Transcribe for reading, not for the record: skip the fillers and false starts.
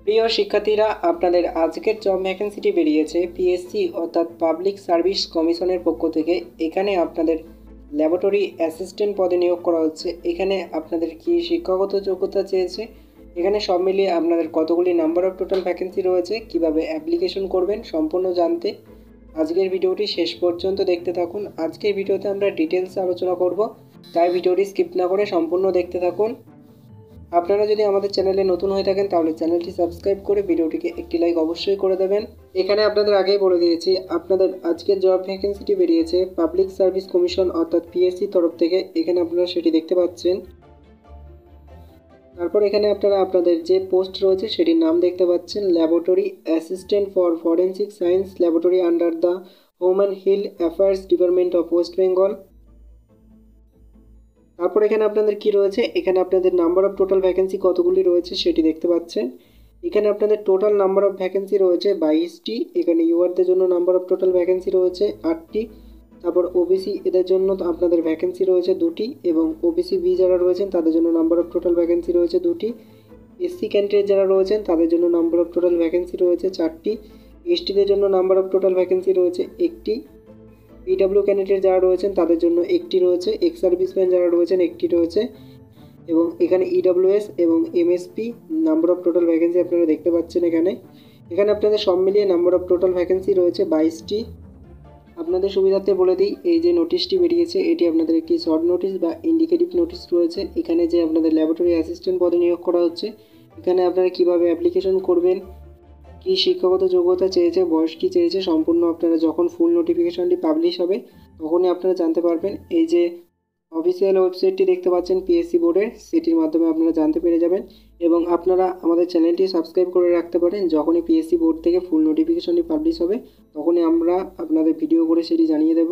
প্রিয় শিক্ষার্থীরা, আপনাদের আজকের জব ভ্যাকেন্সিটি বেরিয়েছে পিএসসি অর্থাৎ পাবলিক সার্ভিস কমিশনের পক্ষ থেকে। এখানে আপনাদের ল্যাবরেটরি অ্যাসিস্ট্যান্ট পদে নিয়োগ করা হচ্ছে। এখানে আপনাদের কি শিক্ষাগত যোগ্যতা চেয়েছে, এখানে সব মিলিয়ে আপনাদের কতগুলি নাম্বার অফ টোটাল ভ্যাকেন্সি রয়েছে, কিভাবে অ্যাপ্লিকেশন করবেন সম্পূর্ণ জানতে আজকের ভিডিওটি শেষ পর্যন্ত দেখতে থাকুন। আজকের ভিডিওতে আমরা ডিটেলস আলোচনা করব, তাই ভিডিওটি স্কিপ না করে সম্পূর্ণ দেখতে থাকুন। আপনারা যদি আমাদের চ্যানেলে নতুন হয়ে থাকেন তাহলে চ্যানেলটি সাবস্ক্রাইব করে ভিডিওটিকে একটি লাইক অবশ্যই করে দেবেন। এখানে আপনাদের আগেই বলে দিয়েছি, আপনাদের আজকের জব ভ্যাকেন্সিটি বেরিয়েছে পাবলিক সার্ভিস কমিশন অর্থাৎ পিএসসি তরফ থেকে। এখানে আপনারা সেটি দেখতে পাচ্ছেন। তারপর এখানে আপনারা আপনাদের যে পোস্ট রয়েছে সেটির নাম দেখতে পাচ্ছেন, laboratory assistant for forensic science laboratory under the home and hill affairs department of West Bengal. তারপর এখানে আপনাদের কি রয়েছে, এখানে আপনাদের নাম্বার অফ টোটাল ভ্যাকেন্সি কতগুলি রয়েছে সেটি দেখতে পাচ্ছেন। এখানে আপনাদের টোটাল নাম্বার অফ ভ্যাকেন্সি রয়েছে 22টি। এখানে ইউআরদের জন্য নাম্বার অফ টোটাল ভ্যাকেন্সি রয়েছে 8টি। তারপর ওবিসি এদের জন্য আপনাদের ভ্যাকেন্সি রয়েছে 2টি, এবং ওবিসি বি যারা রয়েছেন তাদের জন্য নাম্বার অফ টোটাল ভ্যাকেন্সি রয়েছে 2টি। এসসি ক্যান্ডিডেট যারা রয়েছেন তাদের জন্য নাম্বার অফ টোটাল ভ্যাকেন্সি রয়েছে 4টি। এসটিদের জন্য নাম্বার অফ টোটাল ভ্যাকেন্সি রয়েছে 1টি। পিডব্লিউ ক্যান্ডিডেট যারা রয়েছেন তাদের জন্য 1টি রয়েছে। এক্স সার্ভিসম্যান যারা রয়েছেন 1টি রয়েছে। এবং এখানে ইডব্লিউএস এবং MSP number of total vacancy আপনারা দেখতে পাচ্ছেন। এখানে আপনাদের সব মিলিয়ে নাম্বার অফ টোটাল ভ্যাকেন্সি রয়েছে 22টি। আপনাদের সুবিধার্থে বলে দিই, এই যে নোটিশটি বেরিয়েছে এটি আপনাদের একটি শর্ট নোটিশ বা ইন্ডিকেটিভ নোটিশ রয়েছে। এখানে যে আপনাদের ল্যাবরেটরি অ্যাসিস্ট্যান্ট পদে নিয়োগ করা হচ্ছে, এখানে আপনারা কিভাবে অ্যাপ্লিকেশন করবেন, কি শিক্ষাগত যোগ্যতা চেয়েছে, বয়স কী চেয়েছে, সম্পূর্ণ আপনারা যখন ফুল নোটিফিকেশনটি পাবলিশ হবে তখনই আপনারা জানতে পারবেন। এই যে অফিসিয়াল ওয়েবসাইটটি দেখতে পাচ্ছেন পিএসসি বোর্ডের, সেটির মাধ্যমে আপনারা জানতে পেরে যাবেন। এবং আপনারা আমাদের চ্যানেলটি সাবস্ক্রাইব করে রাখতে পারেন, যখনই পিএসসি বোর্ড থেকে ফুল নোটিফিকেশনটি পাবলিশ হবে তখনই আমরা আপনাদের ভিডিও করে সেটি জানিয়ে দেব।